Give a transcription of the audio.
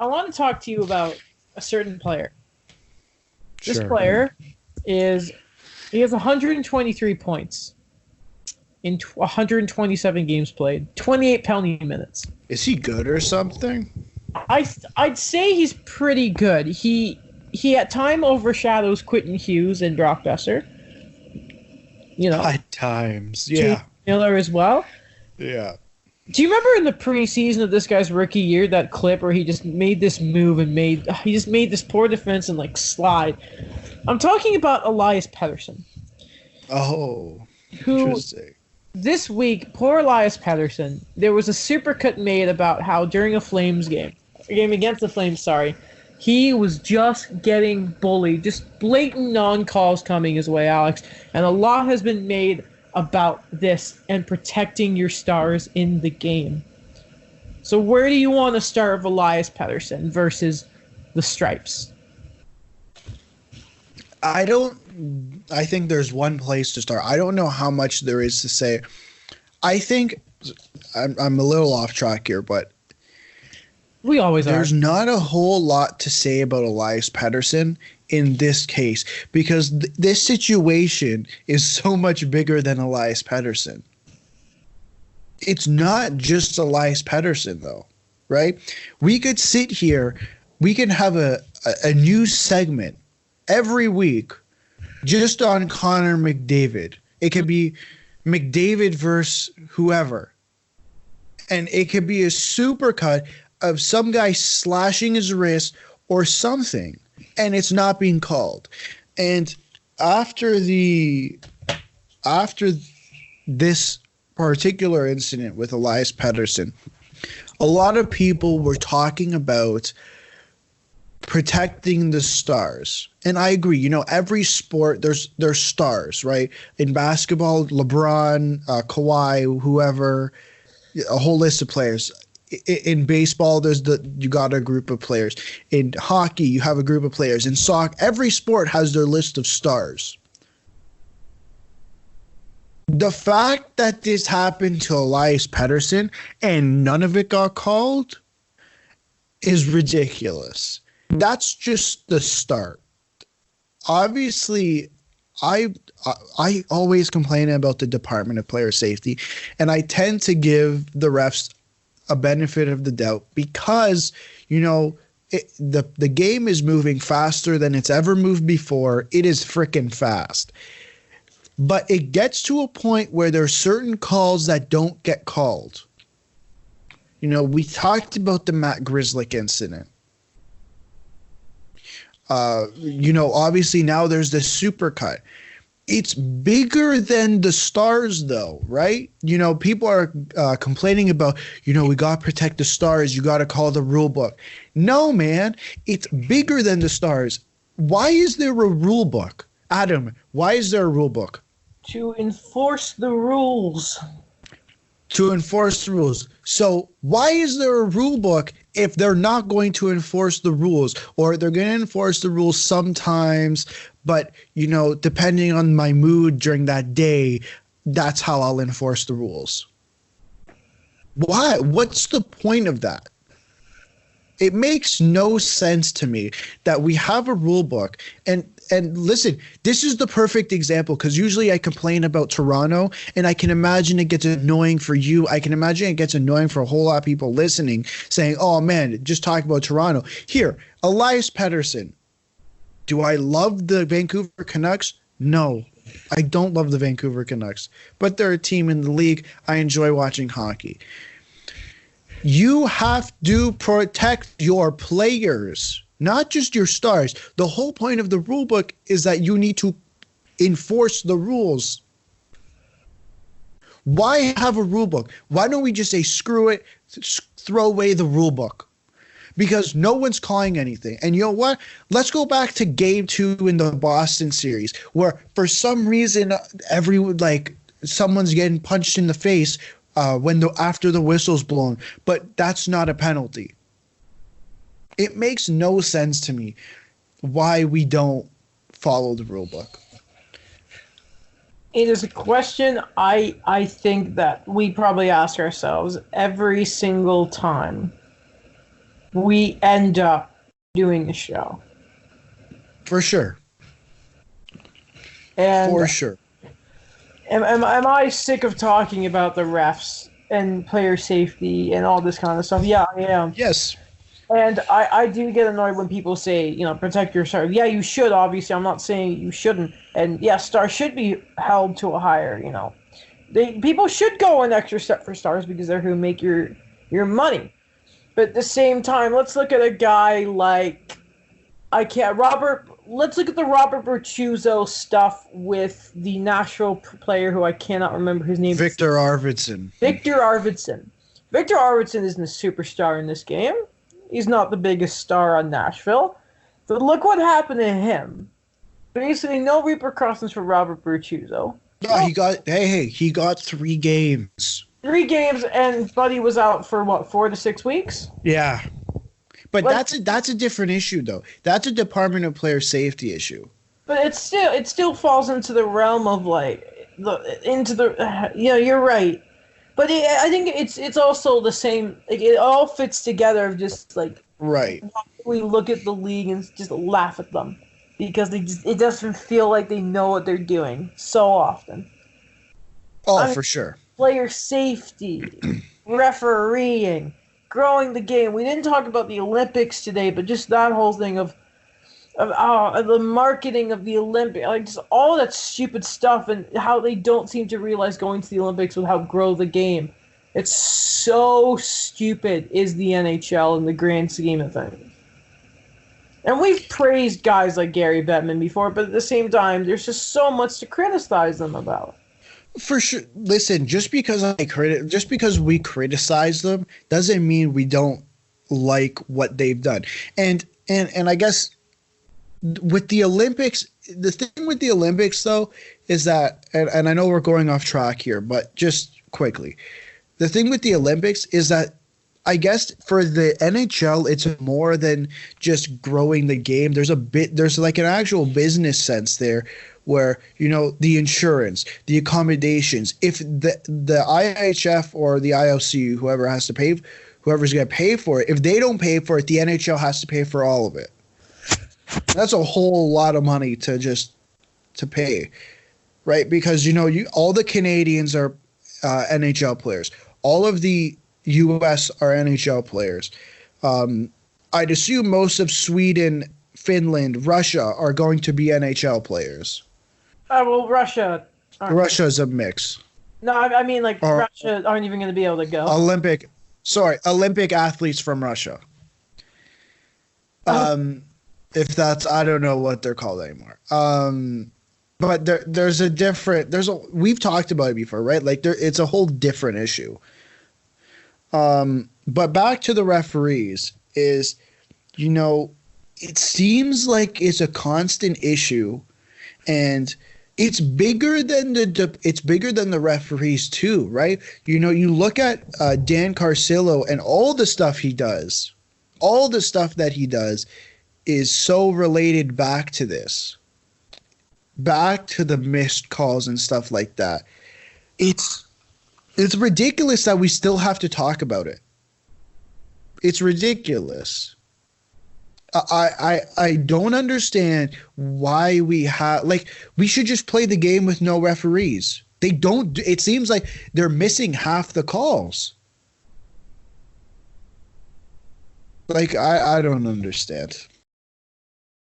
I want to talk to you about a certain player. This Sure. player he has 123 points in 127 games played, 28 penalty minutes. Is he good or something? I'd say he's pretty good. He at time overshadows Quentin Hughes and Brock Besser. At times, yeah. Jake Miller as well. Yeah. Do you remember in the preseason of this guy's rookie year that clip where he just made this move and he just made this poor defense and slide? I'm talking about Elias Pettersson. Oh, who interesting. this week, poor Elias Pettersson, there was a supercut made about how during a game against the Flames, he was just getting bullied, just blatant non-calls coming his way, Alex. And a lot has been made about this and protecting your stars in the game. So where do you want to start with Elias Pettersson versus the Stripes? I think there's one place to start. I don't know how much there is to say. I think I'm a little off track here, but we always are. There's not a whole lot to say about Elias Pettersson in this case because this situation is so much bigger than Elias Pettersson. It's not just Elias Pettersson, though, right? We could sit here. We can have a new segment every week just on Connor McDavid. It could be McDavid versus whoever. And it could be a supercut of some guy slashing his wrist or something, and it's not being called. And after this particular incident with Elias Pettersson, a lot of people were talking about protecting the stars. And I agree, every sport there's stars, right? In basketball, LeBron, Kawhi, whoever, a whole list of players. In baseball, you got a group of players. In hockey, you have a group of players. In soccer, every sport has their list of stars. The fact that this happened to Elias Pettersson and none of it got called is ridiculous. That's just the start. Obviously, I always complain about the Department of Player Safety, and I tend to give the refs a benefit of the doubt because, the game is moving faster than it's ever moved before. It is freaking fast. But it gets to a point where there are certain calls that don't get called. We talked about the Matt Grzelcyk incident. Obviously now there's this supercut. It's bigger than the stars, though, right? People are complaining about, we got to protect the stars. You got to call the rule book. No, man, it's bigger than the stars. Why is there a rule book? Adam, why is there a rule book? To enforce the rules. To enforce the rules. So why is there a rule book if they're not going to enforce the rules, or they're going to enforce the rules sometimes, but, depending on my mood during that day, that's how I'll enforce the rules? Why? What's the point of that? It makes no sense to me that we have a rule book. And listen, this is the perfect example because usually I complain about Toronto, and I can imagine it gets annoying for you. I can imagine it gets annoying for a whole lot of people listening saying, oh, man, just talk about Toronto. Here, Elias Pettersson. Do I love the Vancouver Canucks? No, I don't love the Vancouver Canucks, but they're a team in the league. I enjoy watching hockey. You have to protect your players, not just your stars. The whole point of the rule book is that you need to enforce the rules. Why have a rule book? Why don't we just say, screw it, throw away the rule book? Because no one's calling anything. And you know what? Let's go back to Game 2 in the Boston series, where for some reason someone's getting punched in the face after the whistle's blown, but that's not a penalty. It makes no sense to me why we don't follow the rule book. It is a question I think that we probably ask ourselves every single time we end up doing the show. For sure. And For sure. am I sick of talking about the refs and player safety and all this kind of stuff? Yeah, I am. Yes. And I do get annoyed when people say, protect your stars. Yeah, you should, obviously. I'm not saying you shouldn't. And yeah, stars should be held to a higher, People should go an extra step for stars because they're who make your money. But at the same time, let's look at a guy like let's look at the Robert Bertuzzo stuff with the Nashville player who I cannot remember his name. Victor Arvidsson. Victor Arvidsson. Victor Arvidsson isn't a superstar in this game. He's not the biggest star on Nashville. But look what happened to him. Basically, no repercussions for Robert Bertuzzo. No, he got 3 games. 3 games, and Buddy was out for, 4 to 6 weeks? Yeah. But that's a different issue, though. That's a Department of Player Safety issue. But it still falls into the realm of, you're right. But I think it's also the same. It all fits together of just, right. We look at the league and just laugh at them. Because it doesn't feel like they know what they're doing so often. For sure. Player safety, refereeing, growing the game. We didn't talk about the Olympics today, but just that whole thing of the marketing of the Olympics, just all that stupid stuff and how they don't seem to realize going to the Olympics would help grow the game. It's so stupid is the NHL in the grand scheme of things. And we've praised guys like Gary Bettman before, but at the same time, there's just so much to criticize them about. For sure. Listen, just because we criticize them doesn't mean we don't like what they've done. And I guess with the Olympics, the thing with the Olympics though is that, and I know we're going off track here, but just quickly, the thing with the Olympics is that I guess for the NHL, it's more than just growing the game. There's an actual business sense there where, the insurance, the accommodations, if the IHF or the IOC, whoever's going to pay for it, if they don't pay for it, the NHL has to pay for all of it. That's a whole lot of money to pay, right? Because, all the Canadians are NHL players. All of the U.S. are NHL players. I'd assume most of Sweden, Finland, Russia are going to be NHL players. Russia. Russia's a mix. No, I mean Russia aren't even going to be able to go. Olympic athletes from Russia. If that's, I don't know what they're called anymore. But we've talked about it before, right? It's a whole different issue. But back to the referees is, it seems like it's a constant issue, and it's bigger than the referees too, right? You look at Dan Carcillo and all the stuff he does. All the stuff that he does is so related back to this. Back to the missed calls and stuff like that. It's ridiculous that we still have to talk about it. It's ridiculous. I don't understand why we should just play the game with no referees. They don't. It seems like they're missing half the calls. I don't understand.